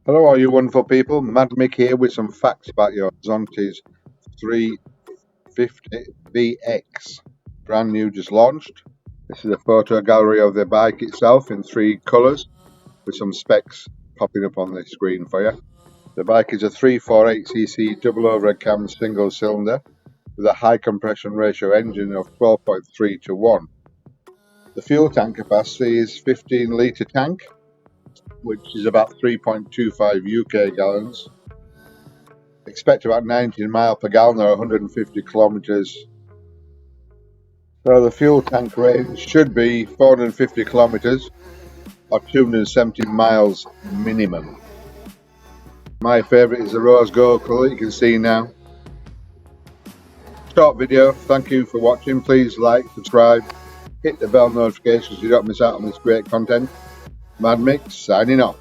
Hello all you wonderful people, Mad Mick here with some facts about your Zontes 350VX. Brand new, just launched. This is a photo gallery of the bike itself in 3 colours with some specs popping up on the screen for you. The bike is a 348cc double overhead cam single cylinder with a high compression ratio engine of 12.3 to 1. The fuel tank capacity is 15 litre tank, which is about 3.25 UK gallons. Expect about 19 miles per gallon or 150 kilometers. So the fuel tank range should be 450 kilometers or 270 miles minimum. My favourite is the rose gold colour, you can see now. Short video, thank you for watching. Please like, subscribe, hit the bell notification so you don't miss out on this great content. Mad Mick signing off.